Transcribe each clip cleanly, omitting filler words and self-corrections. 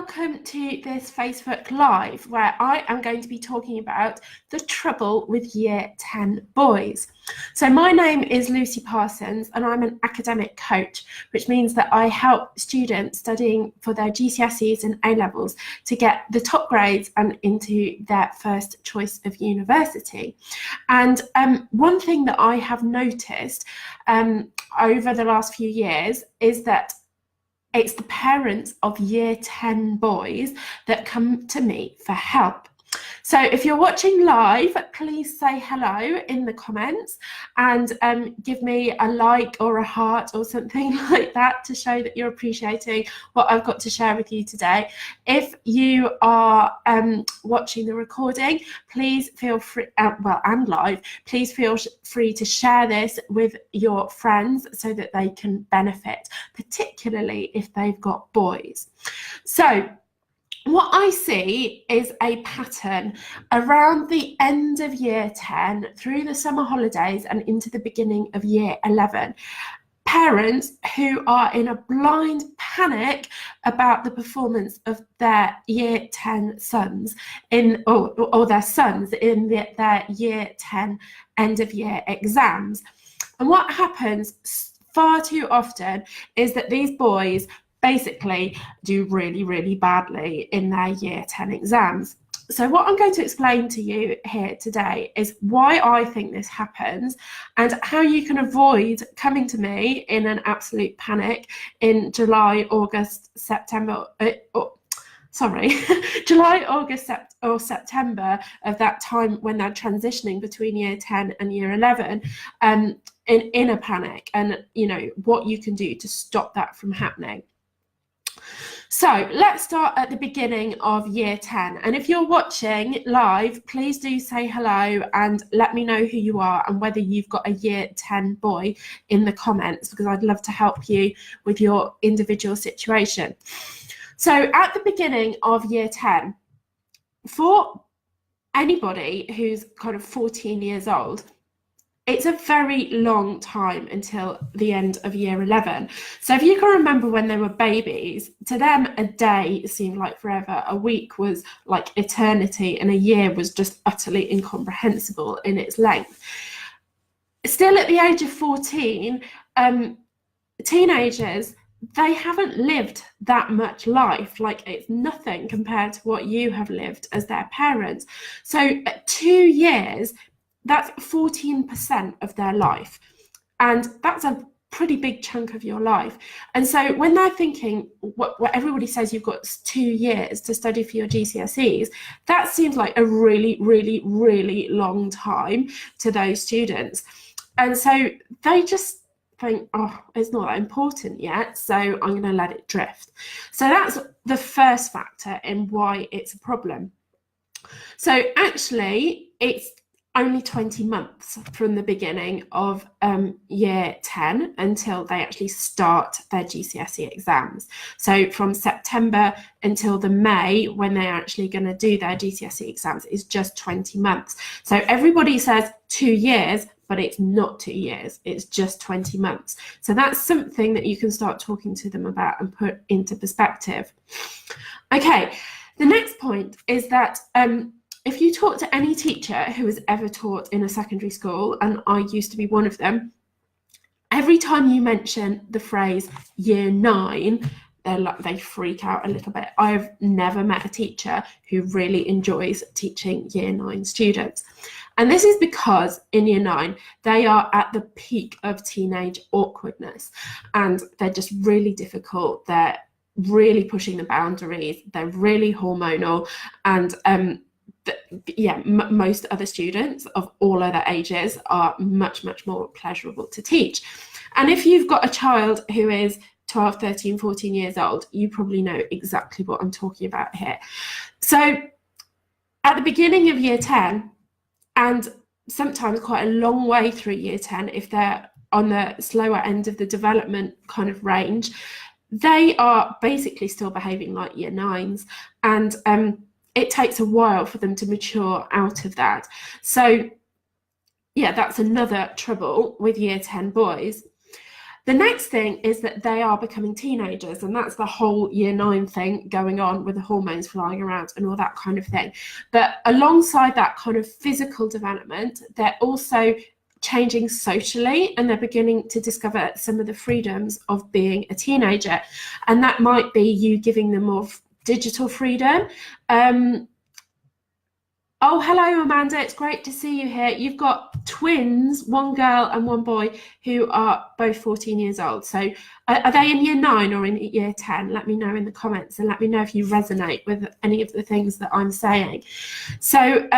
welcome to this Facebook Live where I am going to be talking about the trouble with Year 10 boys. So my name is Lucy Parsons and I'm an academic coach, which means that I help students studying for their GCSEs and A-levels to get the top grades and into their first choice of university. And one thing that I have noticed over the last few years is that it's the parents of Year 10 boys that come to me for help. So if you're watching live, please say hello in the comments and give me a like or a heart or something like that to show that you're appreciating what I've got to share with you today. If you are watching the recording, please feel free, and live, please feel free to share this with your friends so that they can benefit, particularly if they've got boys. So what I see is a pattern around the end of Year 10 through the summer holidays and into the beginning of Year 11. Parents who are in a blind panic about the performance of their Year 10 sons or their sons in their Year 10 end of year exams. And what happens far too often is that these boys basically do really, really badly in their Year 10 exams. So what I'm going to explain to you here today is why I think this happens and how you can avoid coming to me in an absolute panic in July, August, September, July, August, or September of that time when they're transitioning between Year 10 and Year 11 in a panic, and you know what you can do to stop that from happening. So let's start at the beginning of Year 10. And if you're watching live, please do say hello and let me know who you are and whether you've got a Year 10 boy in the comments, because I'd love to help you with your individual situation. So at the beginning of Year 10, for anybody who's kind of 14 years old, it's a very long time until the end of Year 11. So if you can remember when they were babies, to them a day seemed like forever, a week was like eternity, and a year was just utterly incomprehensible in its length. Still at the age of 14, teenagers, they haven't lived that much life. Like, it's nothing compared to what you have lived as their parents. So at 2 years, that's 14% of their life, and that's a pretty big chunk of your life. And so when they're thinking, what everybody says, you've got 2 years to study for your GCSEs, that seems like a really, really, really long time to those students. And so they just think, oh, it's not that important yet, so I'm going to let it drift. So that's the first factor in why it's a problem. So actually, it's only 20 months from the beginning of Year 10 until they actually start their GCSE exams. So from September until the May, when they're actually going to do their GCSE exams, is just 20 months. So everybody says 2 years, but it's not 2 years, it's just 20 months. So that's something that you can start talking to them about and put into perspective. Okay, the next point is that if you talk to any teacher who has ever taught in a secondary school, and I used to be one of them, every time you mention the phrase Year 9, they freak out a little bit. I've never met a teacher who really enjoys teaching Year 9 students. And this is because in Year 9, they are at the peak of teenage awkwardness, and they're just really difficult. They're really pushing the boundaries. They're really hormonal, and most other students of all other ages are much, much more pleasurable to teach. And if you've got a child who is 12, 13, 14 years old, you probably know exactly what I'm talking about here. So at the beginning of Year 10, and sometimes quite a long way through Year 10, if they're on the slower end of the development kind of range, they are basically still behaving like Year 9s. And it takes a while for them to mature out of that. So yeah, that's another trouble with Year 10 boys. The next thing is that they are becoming teenagers, and that's the whole year 9 thing going on with the hormones flying around and all that kind of thing. But alongside that kind of physical development, they're also changing socially, and they're beginning to discover some of the freedoms of being a teenager. And that might be you giving them more digital freedom. Oh, hello, Amanda. It's great to see you here. You've got twins, one girl and one boy, who are both 14 years old. So are they in year 9 or in year 10? Let me know in the comments, and let me know if you resonate with any of the things that I'm saying. So,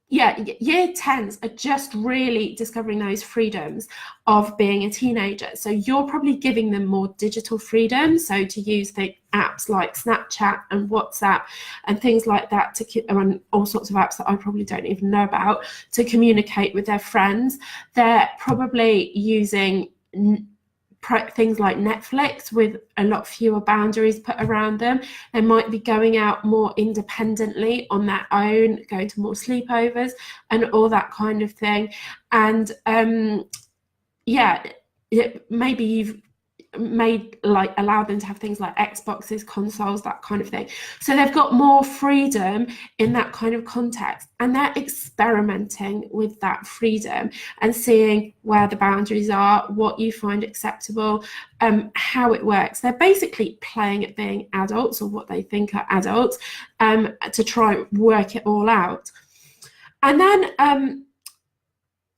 yeah, year 10s are just really discovering those freedoms of being a teenager. So you're probably giving them more digital freedom. So to use the apps like Snapchat and WhatsApp and things like that, and all sorts of apps that I probably don't even know about, to communicate with their friends. They're probably using things like Netflix with a lot fewer boundaries put around them. They might be going out more independently on their own, going to more sleepovers and all that kind of thing. And yeah, maybe you've allowed them to have things like Xboxes, consoles, that kind of thing. So they've got more freedom in that kind of context, and they're experimenting with that freedom and seeing where the boundaries are, what you find acceptable, how it works. They're basically playing at being adults, or what they think are adults, to try and work it all out. And then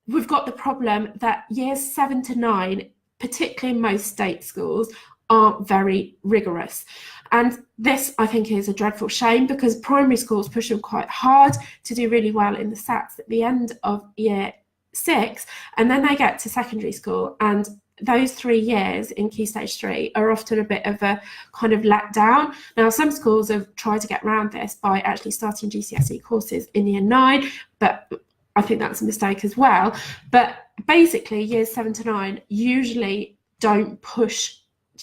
we've got the problem that years 7 to 9, particularly in most state schools, aren't very rigorous. And this, I think, is a dreadful shame, because primary schools push them quite hard to do really well in the SATs at the end of year 6, and then they get to secondary school, and those 3 years in Key Stage 3 are often a bit of a kind of letdown. Now, some schools have tried to get around this by actually starting GCSE courses in year 9, but I think that's a mistake as well. But basically, years 7 to 9 usually don't push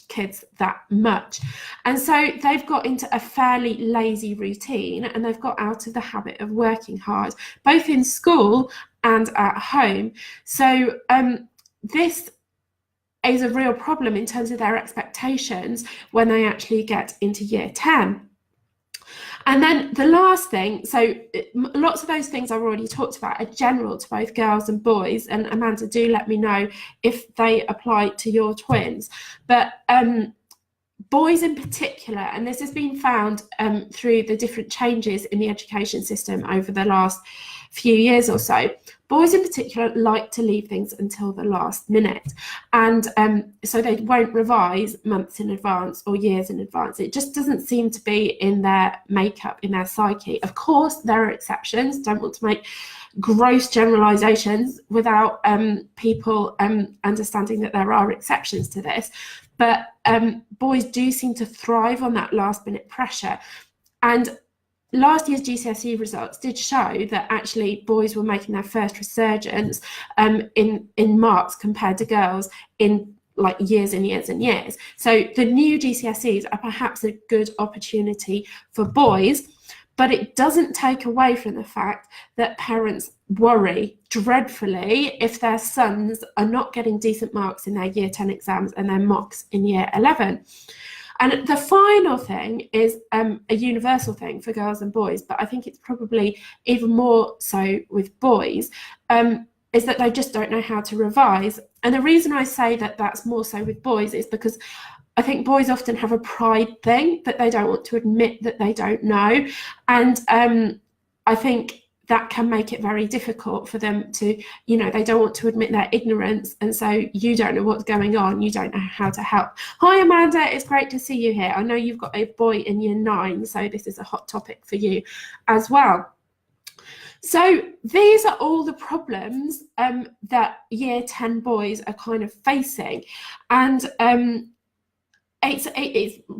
kids that much. And so they've got into a fairly lazy routine, and they've got out of the habit of working hard, both in school and at home. So this is a real problem in terms of their expectations when they actually get into year 10. And then the last thing, so lots of those things I've already talked about are general to both girls and boys. And Amanda, do let me know if they apply to your twins. But boys in particular, and this has been found through the different changes in the education system over the last few years or so, boys in particular like to leave things until the last minute. And so they won't revise months in advance or years in advance. It just doesn't seem to be in their makeup, in their psyche. Of course, there are exceptions. Don't want to make gross generalizations without people understanding that there are exceptions to this. But boys do seem to thrive on that last minute pressure. And last year's GCSE results did show that actually boys were making their first resurgence in marks compared to girls in like years and years and years. So the new GCSEs are perhaps a good opportunity for boys, but it doesn't take away from the fact that parents worry dreadfully if their sons are not getting decent marks in their year 10 exams and their mocks in year 11. And the final thing is a universal thing for girls and boys, but I think it's probably even more so with boys, is that they just don't know how to revise. And the reason I say that that's more so with boys is because I think boys often have a pride thing that they don't want to admit that they don't know. And I think that can make it very difficult for them to, you know, they don't want to admit their ignorance. And so you don't know what's going on. You don't know how to help. Hi, Amanda. It's great to see you here. I know you've got a boy in year 9, so this is a hot topic for you as well. So these are all the problems that year 10 boys are kind of facing. And it's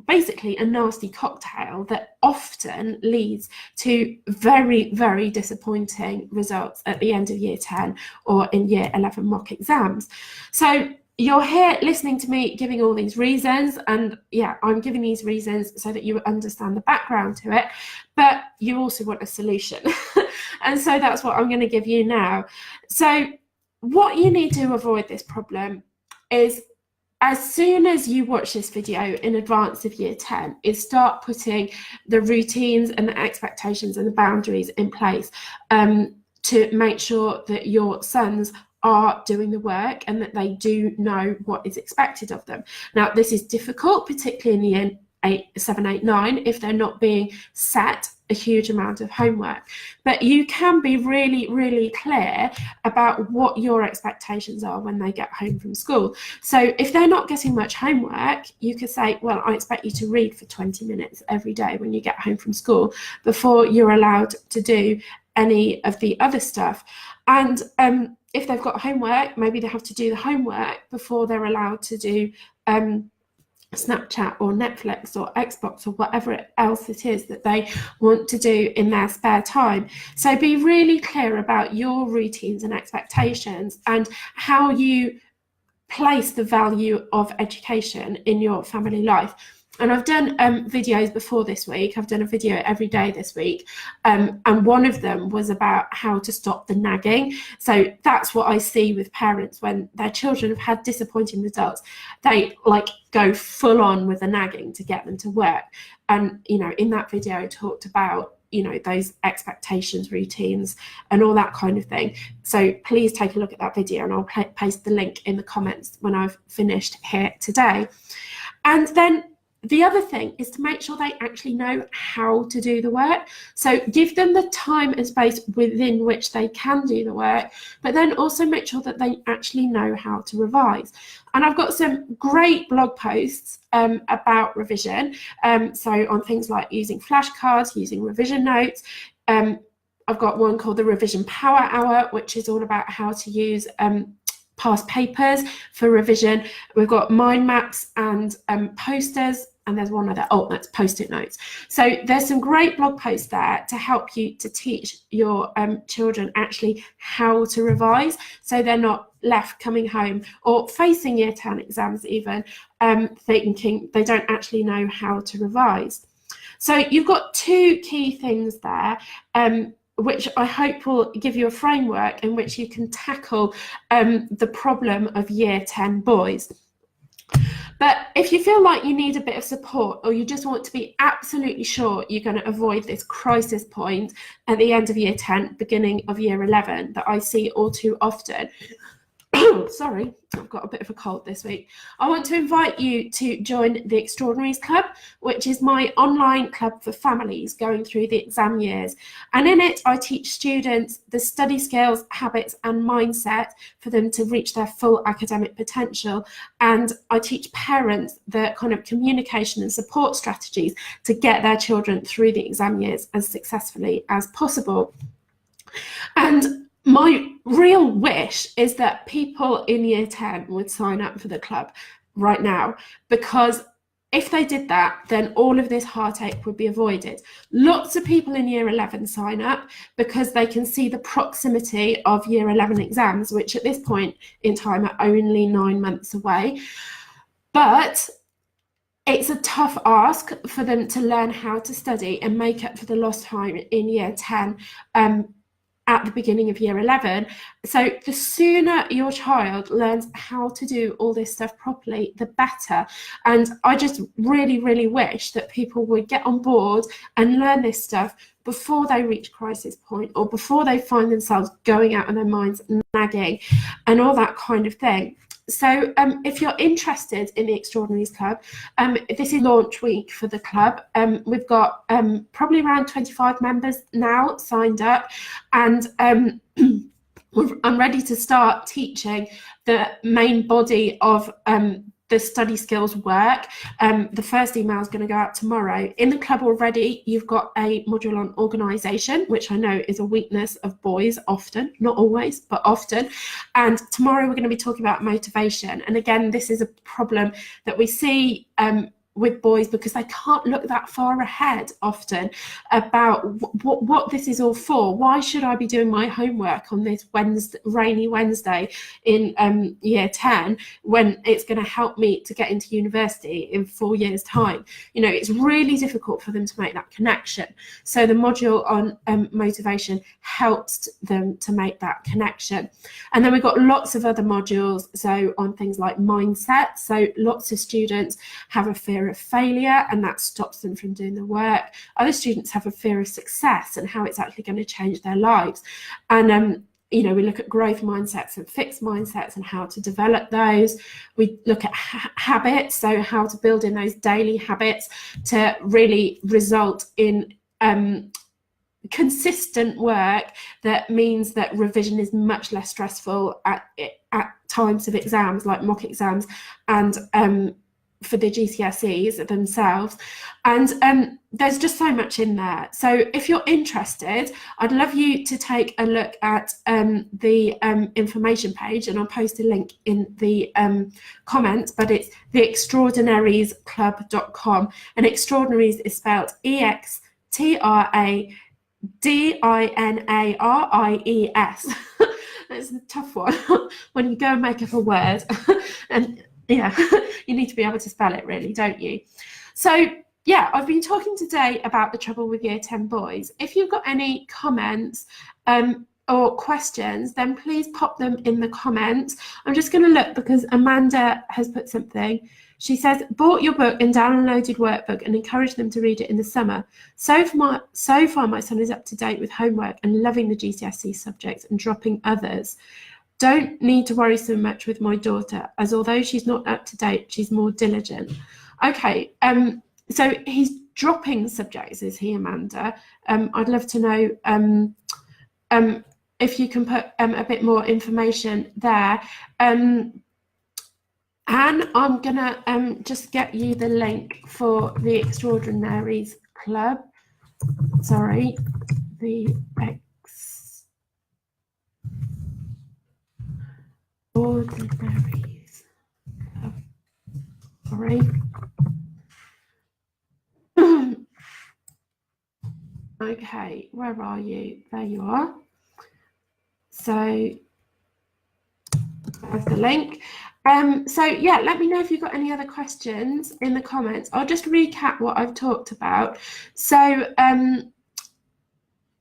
basically a nasty cocktail that often leads to very, very disappointing results at the end of year 10 or in year 11 mock exams. So you're here listening to me giving all these reasons, and yeah, I'm giving these reasons so that you understand the background to it, but you also want a solution. And so that's what I'm going to give you now. So what you need to avoid this problem is, as soon as you watch this video in advance of year 10, is start putting the routines and the expectations and the boundaries in place to make sure that your sons are doing the work and that they do know what is expected of them. Now, this is difficult, particularly in year 7, 8, 9, if they're not being set a huge amount of homework. But you can be really, really clear about what your expectations are when they get home from school. So if they're not getting much homework, you could say, well, I expect you to read for 20 minutes every day when you get home from school before you're allowed to do any of the other stuff. And if they've got homework, maybe they have to do the homework before they're allowed to do Snapchat or Netflix or Xbox or whatever else it is that they want to do in their spare time. So be really clear about your routines and expectations and how you place the value of education in your family life. And I've done videos before this week. I've done a video every day this week. And one of them was about how to stop the nagging. So that's what I see with parents when their children have had disappointing results. They like go full on with the nagging to get them to work. And, you know, in that video, I talked about, you know, those expectations, routines, and all that kind of thing. So please take a look at that video, and I'll paste the link in the comments when I've finished here today. And then the other thing is to make sure they actually know how to do the work. So give them the time and space within which they can do the work, but then also make sure that they actually know how to revise. And I've got some great blog posts about revision. So on things like using flashcards, using revision notes. I've got one called the Revision Power Hour, which is all about how to use past papers for revision. We've got mind maps and posters, and there's one other, oh, that's post-it notes. So there's some great blog posts there to help you to teach your children actually how to revise, so they're not left coming home or facing year 10 exams even thinking they don't actually know how to revise. So you've got two key things there, which I hope will give you a framework in which you can tackle the problem of year 10 boys. But if you feel like you need a bit of support, or you just want to be absolutely sure you're going to avoid this crisis point at the end of year 10, beginning of year 11, that I see all too often, sorry, I've got a bit of a cold this week. I want to invite you to join the Extraordinaries Club, which is my online club for families going through the exam years. And in it, I teach students the study skills, habits, and mindset for them to reach their full academic potential. And I teach parents the kind of communication and support strategies to get their children through the exam years as successfully as possible. And my real wish is that people in year 10 would sign up for the club right now, because if they did that, then all of this heartache would be avoided. Lots of people in year 11 sign up because they can see the proximity of year 11 exams, which at this point in time are only 9 months away. But it's a tough ask for them to learn how to study and make up for the lost time in year 10 at the beginning of year 11. So the sooner your child learns how to do all this stuff properly, the better. And I just really, really wish that people would get on board and learn this stuff before they reach crisis point, or before they find themselves going out of their minds, nagging and all that kind of thing. So if you're interested in the Extraordinaries Club, this is launch week for the club. We've got probably around 25 members now signed up, and I'm ready to start teaching the main body of the study skills work. The first email is going to go out tomorrow. In the club already, you've got a module on organisation, which I know is a weakness of boys often, not always, but often. And tomorrow we're going to be talking about motivation. And again, this is a problem that we see with boys because they can't look that far ahead often about what this is all for. Why should I be doing my homework on this rainy Wednesday in year 10 when it's going to help me to get into university in 4 years' time? You know, it's really difficult for them to make that connection. So the module on motivation helps them to make that connection. And then we've got lots of other modules, so on things like mindset. So lots of students have a fear of failure and that stops them from doing the work. Other students have a fear of success and how it's actually going to change their lives. And you know, we look at growth mindsets and fixed mindsets and how to develop those. We look at habits, so how to build in those daily habits to really result in consistent work that means that revision is much less stressful at times of exams, like mock exams, and for the GCSEs themselves. And there's just so much in there. So if you're interested, I'd love you to take a look at the information page, and I'll post a link in the comments, but it's theextraordinariesclub.com, and extraordinaries is spelled EXTRADINARIES. It's a tough one when you go and make up a word. And yeah, you need to be able to spell it, really, don't you? So yeah, I've been talking today about the trouble with year 10 boys. If you've got any comments or questions, then please pop them in the comments. I'm just going to look because Amanda has put something. She says, bought your book and downloaded workbook and encouraged them to read it in the summer. So far, my son is up to date with homework and loving the GCSE subjects and dropping others. Don't need to worry so much with my daughter, as although she's not up to date, she's more diligent. Okay, so he's dropping subjects, is he, Amanda? I'd love to know if you can put a bit more information there. And I'm gonna just get you the link for the Extraordinaries Club. Sorry, the Extraordinaries Club. Sorry. Okay, where are you? There you are. So there's the link. So yeah, let me know if you've got any other questions in the comments. I'll just recap what I've talked about. So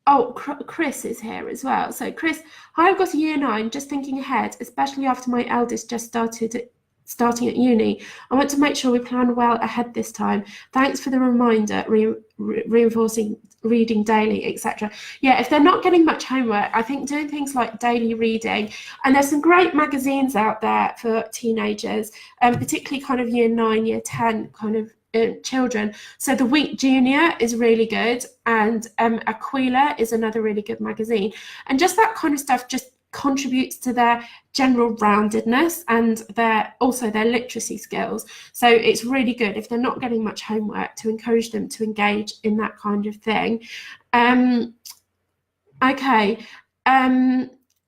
oh, Chris is here as well. So Chris, hi, I've got a year 9, just thinking ahead, especially after my eldest just starting at uni. I want to make sure we plan well ahead this time. Thanks for the reminder, reinforcing reading daily, etc. Yeah, if they're not getting much homework, I think doing things like daily reading, and there's some great magazines out there for teenagers, particularly kind of year 9, year 10 kind of children. So The Week Junior is really good, and Aquila is another really good magazine, and just that kind of stuff just contributes to their general roundedness and their literacy skills. So it's really good if they're not getting much homework to encourage them to engage in that kind of thing. Okay,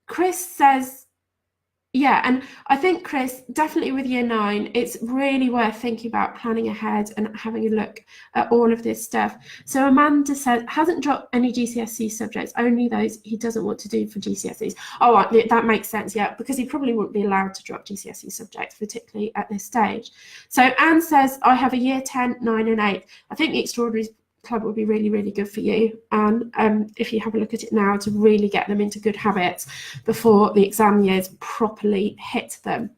Chris says, yeah, and I think, Chris, definitely with year 9, it's really worth thinking about planning ahead and having a look at all of this stuff. So Amanda said, hasn't dropped any GCSE subjects, only those he doesn't want to do for GCSEs. Oh, that makes sense, yeah, because he probably wouldn't be allowed to drop GCSE subjects, particularly at this stage. So Anne says, I have a year 10, 9 and 8. I think the Extraordinaries Club will be really, really good for you, and if you have a look at it now, to really get them into good habits before the exam years properly hit them.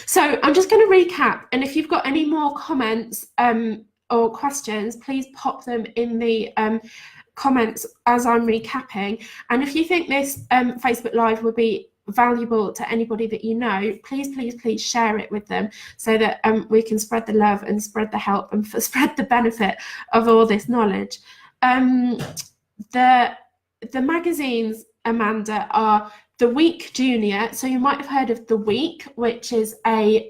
So I'm just going to recap, and if you've got any more comments or questions, please pop them in the comments as I'm recapping. And if you think this Facebook Live would be valuable to anybody that you know, please share it with them, so that we can spread the love and spread the help and spread the benefit of all this knowledge. The magazines, Amanda, are The Week Junior. So you might have heard of The Week, which is a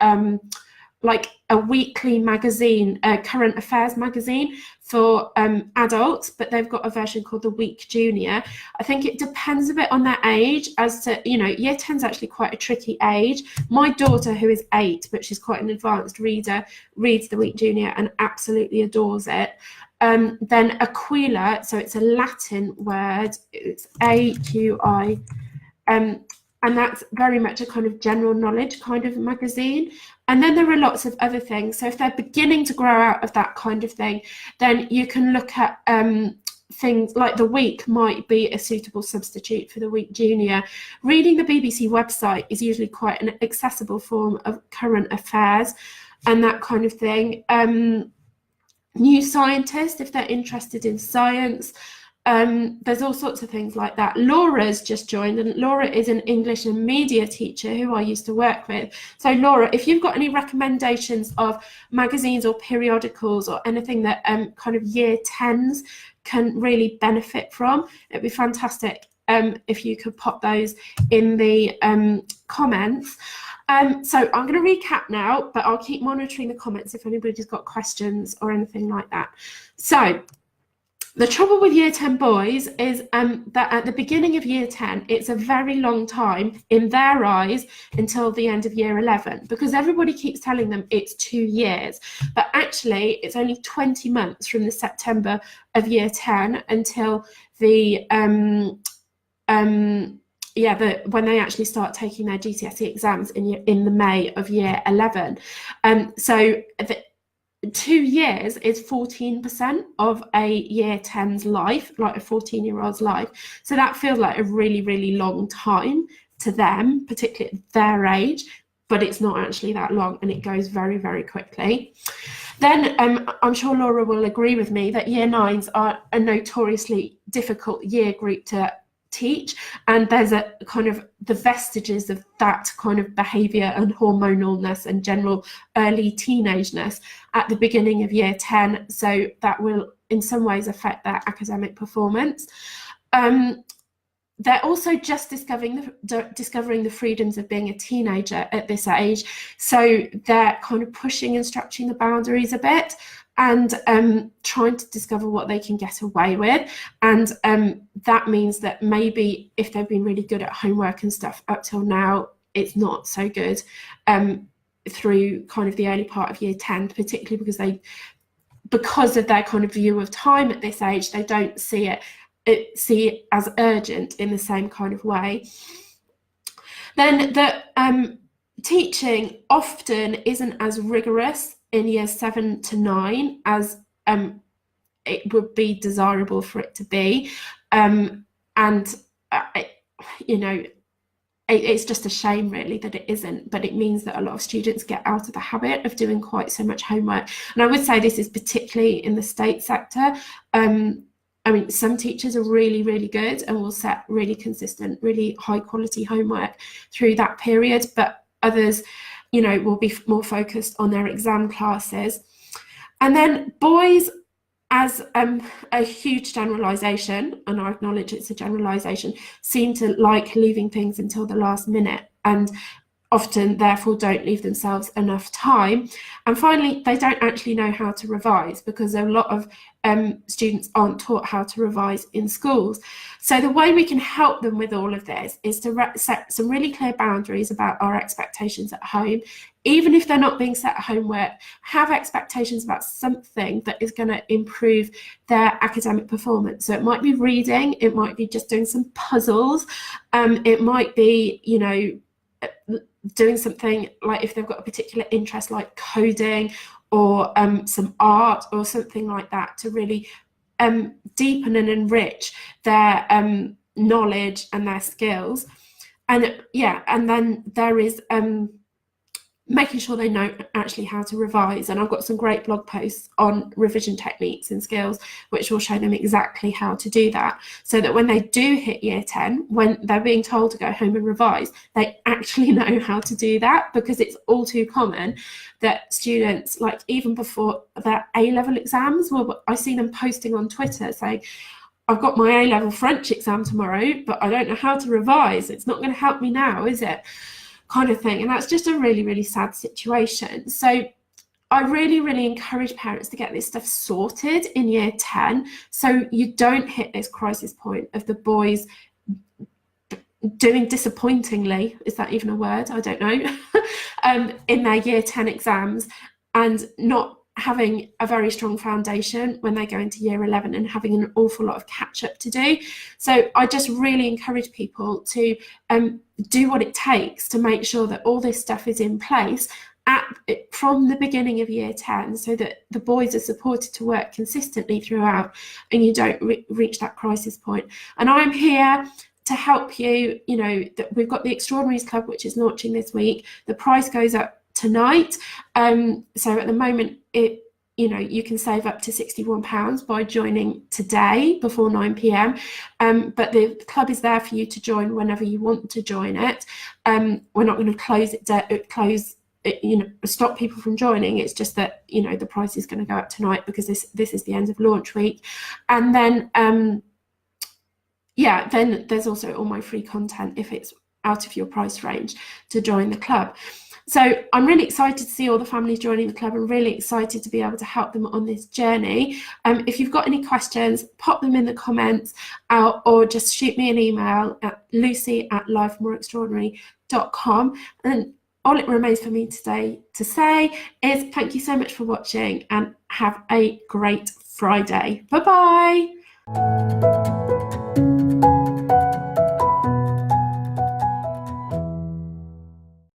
like a weekly magazine, a current affairs magazine for adults, but they've got a version called the Week Junior. I think it depends a bit on their age as to, you know, year 10 is actually quite a tricky age. My daughter, who is 8, but she's quite an advanced reader, reads the Week Junior and absolutely adores it. Then Aquila, so it's a Latin word, it's AQI, and that's very much a kind of general knowledge kind of magazine. And then there are lots of other things. So if they're beginning to grow out of that kind of thing, then you can look at things like The Week might be a suitable substitute for the Week Junior. Reading the BBC website is usually quite an accessible form of current affairs and that kind of thing. New Scientist, if they're interested in science. There's all sorts of things like that. Laura's just joined, and Laura is an English and media teacher who I used to work with. So Laura, if you've got any recommendations of magazines or periodicals or anything that kind of year 10s can really benefit from, it'd be fantastic if you could pop those in the comments. So I'm going to recap now, but I'll keep monitoring the comments if anybody's got questions or anything like that. So the trouble with year 10 boys is that at the beginning of year 10, it's a very long time in their eyes until the end of year 11, because everybody keeps telling them it's 2 years, but actually it's only 20 months from the September of year 10 until the when they actually start taking their GCSE exams in the May of year 11. So 2 years is 14% of a year 10's life, like a 14-year-old's life. So that feels like a really, really long time to them, particularly at their age, but it's not actually that long, and it goes very, very quickly. Then I'm sure Laura will agree with me that year 9s are a notoriously difficult year group to teach, and there's a kind of the vestiges of that kind of behavior and hormonalness and general early teenageness at the beginning of year 10, so that will in some ways affect their academic performance. They're also just discovering the freedoms of being a teenager at this age, so they're kind of pushing and stretching the boundaries a bit and trying to discover what they can get away with. And that means that maybe if they've been really good at homework and stuff up till now, it's not so good through kind of the early part of year 10, particularly because of their kind of view of time at this age, they don't see it as urgent in the same kind of way. Then the teaching often isn't as rigorous in years 7 to 9 as it would be desirable for it to be, you know, it's just a shame really that it isn't, but it means that a lot of students get out of the habit of doing quite so much homework. And I would say this is particularly in the state sector. I mean, some teachers are really, really good and will set really consistent, really high quality homework through that period, but others, you know, will be more focused on their exam classes. And then boys, as a huge generalisation, and I acknowledge it's a generalisation, seem to like leaving things until the last minute and often therefore don't leave themselves enough time. And finally, they don't actually know how to revise because a lot of students aren't taught how to revise in schools. So the way we can help them with all of this is to set some really clear boundaries about our expectations at home. Even if they're not being set at homework, have expectations about something that is going to improve their academic performance. So it might be reading, it might be just doing some puzzles, it might be, you know, doing something like if they've got a particular interest like coding or some art or something like that to really deepen and enrich their knowledge and their skills. And yeah, and then there is making sure they know actually how to revise. And I've got some great blog posts on revision techniques and skills which will show them exactly how to do that, so that when they do hit year 10, when they're being told to go home and revise, they actually know how to do that, because it's all too common that students, like even before their A-level exams, well, I see them posting on Twitter saying, I've got my A-level French exam tomorrow, but I don't know how to revise. It's not going to help me now, is it? kind of thing. And that's just a really, really sad situation. So I really, really encourage parents to get this stuff sorted in year 10, so you don't hit this crisis point of the boys doing disappointingly, is that even a word? I don't know, in their year 10 exams, and not having a very strong foundation when they go into year 11 and having an awful lot of catch up to do. So I just really encourage people to do what it takes to make sure that all this stuff is in place from the beginning of year 10, so that the boys are supported to work consistently throughout and you don't reach that crisis point. And I'm here to help you. You know, that we've got the Extraordinaries Club, which is launching this week. The price goes up tonight. So at the moment, you can save up to £61 by joining today before 9 p.m. But the club is there for you to join whenever you want to join it. We're not going to stop people from joining. It's just that, the price is going to go up tonight because this is the end of launch week. And then then there's also all my free content if it's out of your price range to join the club. So I'm really excited to see all the families joining the club and really excited to be able to help them on this journey. If you've got any questions, pop them in the comments or just shoot me an email at lucy@lifemoreextraordinary.com. And all it remains for me today to say is thank you so much for watching and have a great Friday. Bye-bye.